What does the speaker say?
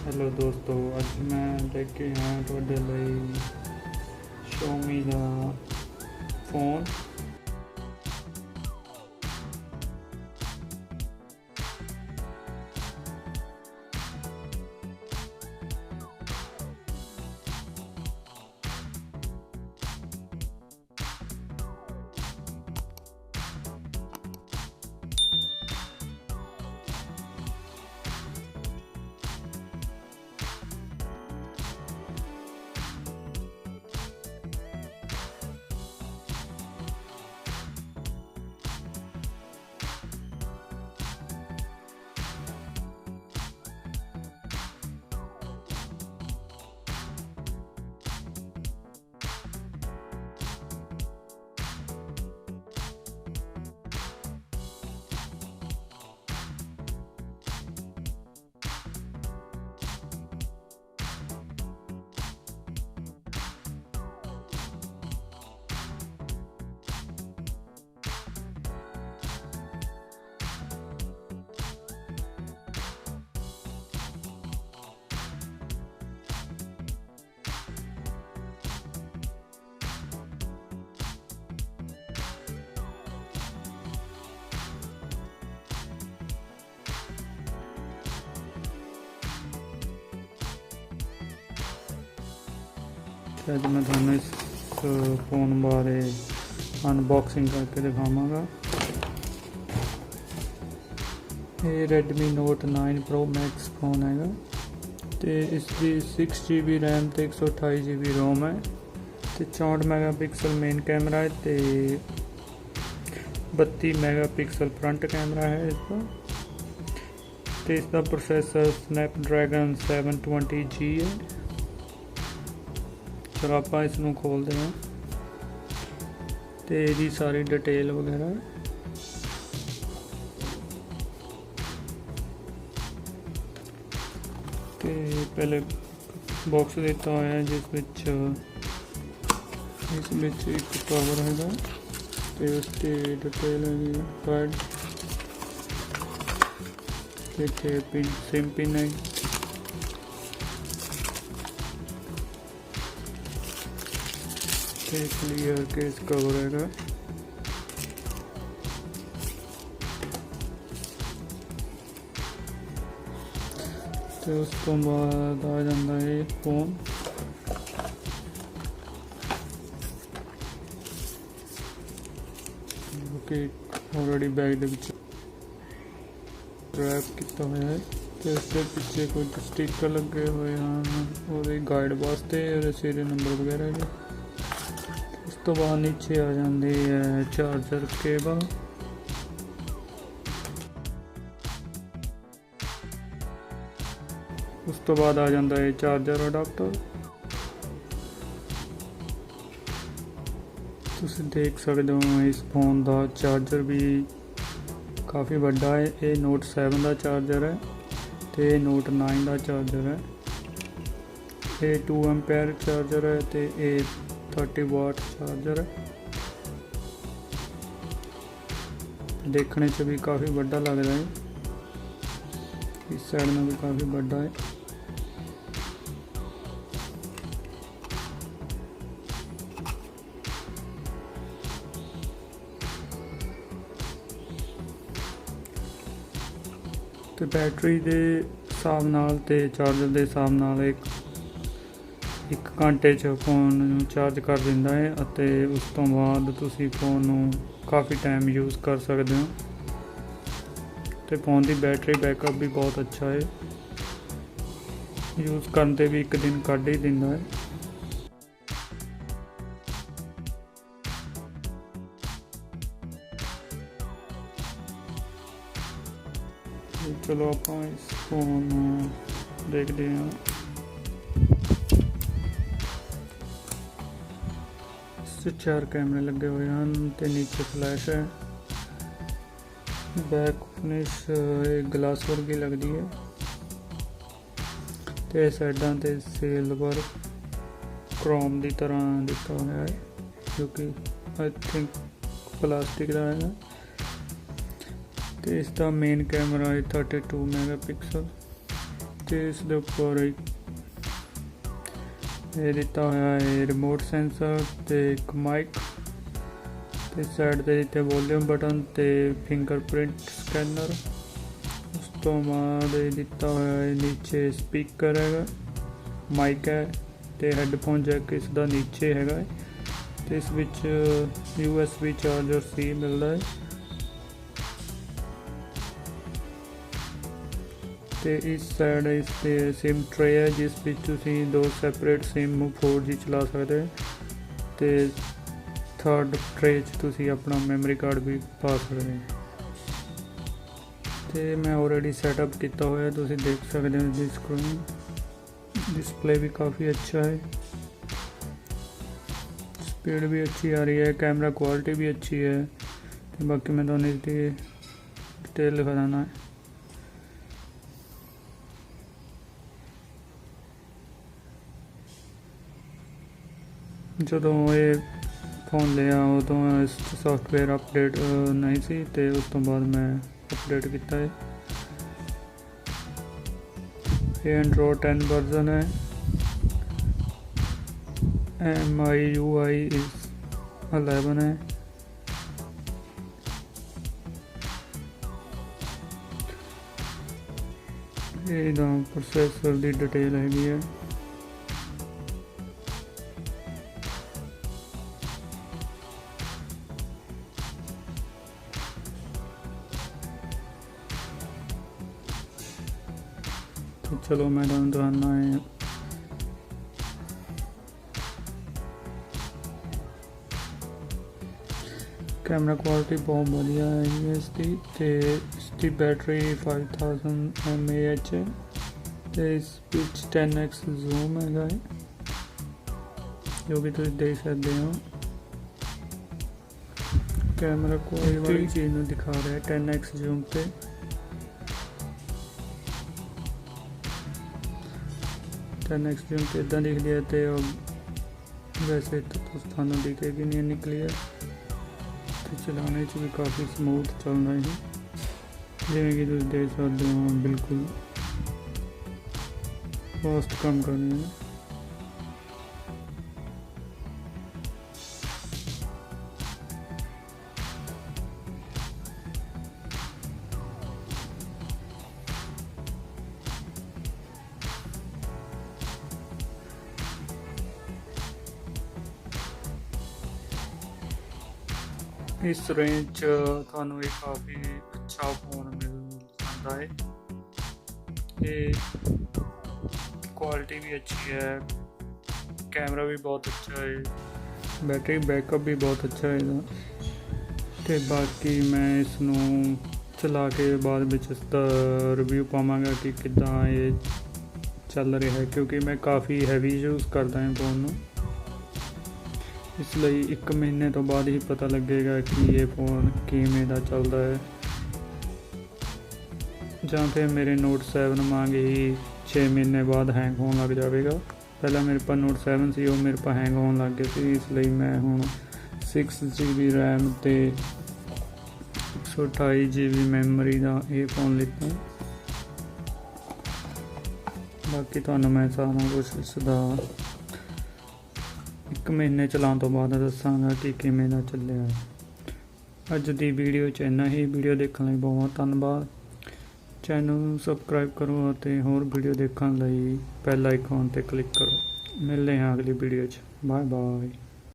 Hello दोस्तों, अज मैं लेके आया तुहाडे लई Xiaomi का फोन। ਅੱਜ मैं ਤੁਹਾਨੂੰ इस फोन बारे अनबॉक्सिंग करके दिखावांगा। ये Redmi Note 9 Pro Max phone हैगा ते इसकी 6GB रैम ते 128GB रोम है ते 64 मैगापिक्सल मेन कैमरा है ते 32 मैगापिक्सल फ्रंट कैमरा है इसका ते इसका प्रोसेसर स्नैपड्रैगन 720G है। चलो आप इसनूं खोलते हैं तो ये सारी डिटेल वगैरह तो पहले बॉक्स दिता हुआ है जिस एक कवर है तो उसकी डिटेल है कार्ड पिन सिम पिन है क्लियर केस कवर है तो उस तो बाद आ जाता है फोन ओके ऑलरेडी बैग दे विच रैप किया हुआ है तो इसके पीछे कुछ स्टिकर लगे हुए हैं और गाइड वास्ते और सीरियल नंबर वगैरह है। उस तो बाद नीचे आ जाती है चार्जर केबल उस तो बाद आ जाता है चार्जर अडाप्टर। तुसीं देख सकते हो इस फोन का चार्जर भी काफ़ी बड़ा है। ये Note 7 का चार्जर है तो Note 9 का चार्जर है। ये 2 एम्पेयर चार्जर है तो ये 30 वाट चार्जर है। देखने से भी काफ़ी बड़ा लग रहा है, इस साइड में भी काफ़ी बड़ा है। तो बैटरी के हिसाब नाल ते चार्जर के हिसाब नाल एक घंटे च फोन चार्ज कर दिंदा है अते उस तो बाद तुसी फोन काफ़ी टाइम यूज़ कर सकते हो। तो फोन की बैटरी बैकअप भी बहुत अच्छा है, यूज़ करते भी एक दिन कढ़ ही दिंदा है। चलो आप इस फोन देखते हैं। इससे 4 कैमरे लगे हुए हैं तो नीचे फ्लैश है। बैक फिनिश ग्लास वर्गी लगती है तो साइडा ते सिल्वर क्रोम की तरह दिता हुआ है जो कि आई थिंक प्लास्टिक का है। तो इसका मेन कैमरा है 32 मैगापिक्सल ਤੇ ਇਸ ਦੇ ਉੱਪਰ ਇਹ ਦਿੱਤਾ ਹੋਇਆ ਹੈ ਰਿਮੋਟ ਸੈਂਸਰ ਤੇ ਇੱਕ ਮਾਈਕ ਤੇ ਸਾਈਡ ਤੇ ਦਿੱਤੇ ਵੋਲੀਅਮ ਬਟਨ ਤੇ ਫਿੰਗਰਪ੍ਰਿੰਟ ਸਕੈਨਰ। ਉਸ ਤੋਂ ਬਾਅਦ ਇਹ ਦਿੱਤਾ ਹੋਇਆ ਹੈ ਨੀਚੇ ਸਪੀਕਰ ਹੈਗਾ, ਮਾਈਕ ਹੈ ਤੇ ਹੈੱਡਫੋਨ ਜੈਕ ਇਸ ਦਾ ਨੀਚੇ ਹੈਗਾ ਹੈ ਤੇ ਇਸ ਵਿੱਚ USB ਚਾਰਜਰ C ਮਿਲਦਾ ਹੈ ਤੇ ਇਸ ਸਾਈਡ ਇਸ ਤੇ ਸਿਮ ਟਰੇ ਹੈ ਜਿਸ ਵਿੱਚ ਤੁਸੀਂ ਦੋ ਸੈਪਰੇਟ ਸਿਮ 4G ਚਲਾ ਸਕਦੇ ਹੋ ਤੇ ਥਰਡ ਟਰੇ 'ਚ ਤੁਸੀਂ ਆਪਣਾ ਮੈਮਰੀ ਕਾਰਡ ਵੀ ਪਾ ਸਕਦੇ ਹੋ ਤੇ ਮੈਂ ਆਲਰੇਡੀ ਸੈਟਅਪ ਕੀਤਾ ਹੋਇਆ, ਤੁਸੀਂ ਦੇਖ ਸਕਦੇ ਹੋ ਜੀ ਸਕਰੀਨ। डिस्प्ले भी काफ़ी अच्छा है, स्पीड भी अच्छी आ रही है, कैमरा क्वालिटी भी अच्छी है। तो बाकी मैं दोनों इसकी डिटेल लिखा देना है। ਜਦੋਂ ਇਹ फ़ोन लिया उदों इस सॉफ्टवेयर अपडेट नहीं सी ते उस तो बाद मैं अपडेट किया है। ये एंड्रॉयड 10 वर्जन है, MIUI इस 11 है। ये प्रोसेसर की डिटेल हैगी है। तो चलो मैं तुहानूं दिखाना है कैमरा क्वालिटी बहुत बढ़िया है इसकी बैटरी 5000 mAh है तो इस 10x जूम है जो कि तुम देख सकते हो। कैमरा क्वालिटी वाली चीज़ में दिखा रहा है 10x जूम पे। नेक्स्ट जूम पे इदा दिखती है तो वैसे तो थानू दिखेगी नहीं निकली है तो चलाने च भी काफ़ी स्मूथ चल रहा है जिमें कि तुम देख सकते हो बिल्कुल फास्ट काम कर रही है। इस रेंज थानू एक काफ़ी अच्छा फ़ोन मिल जाता है। ये क्वालिटी भी अच्छी है, कैमरा भी बहुत अच्छा है, बैटरी बैकअप भी बहुत अच्छा है। तो बाकी मैं इसनू चला के बाद विच इसका रिव्यू पावांगा कि किद्दां ये चल रहा है, क्योंकि मैं काफ़ी हैवी यूज़ करता है फ़ोन नू, इसलिए 1 महीने तो बाद ही पता लगेगा कि ये फ़ोन किवें दा चलदा है। जां फिर मेरे Note 7 मांगे ही 6 महीने बाद हैंग होने लग जाएगा। पहला मेरे पास Note 7 सी, वो मेरे पास हैंग होने लग गया सी, इसलिए मैं हुण 6GB रैम ते 128GB मैमरी का ये फ़ोन लिता। बाकी तुहानूं मैं सारा कुछ इसदा 1 महीने चलाने तो बाद दसांगा कि किवें दा चलिया है। अज दी वीडियो च इन्ना ही। वीडियो देखने लई बहुत धन्नवाद। चैनल नूं सबसक्राइब करो और होर वीडियो देखने लई बेल आइकॉन ते क्लिक करो। मिलते हैं अगली वीडियो च। Bye bye.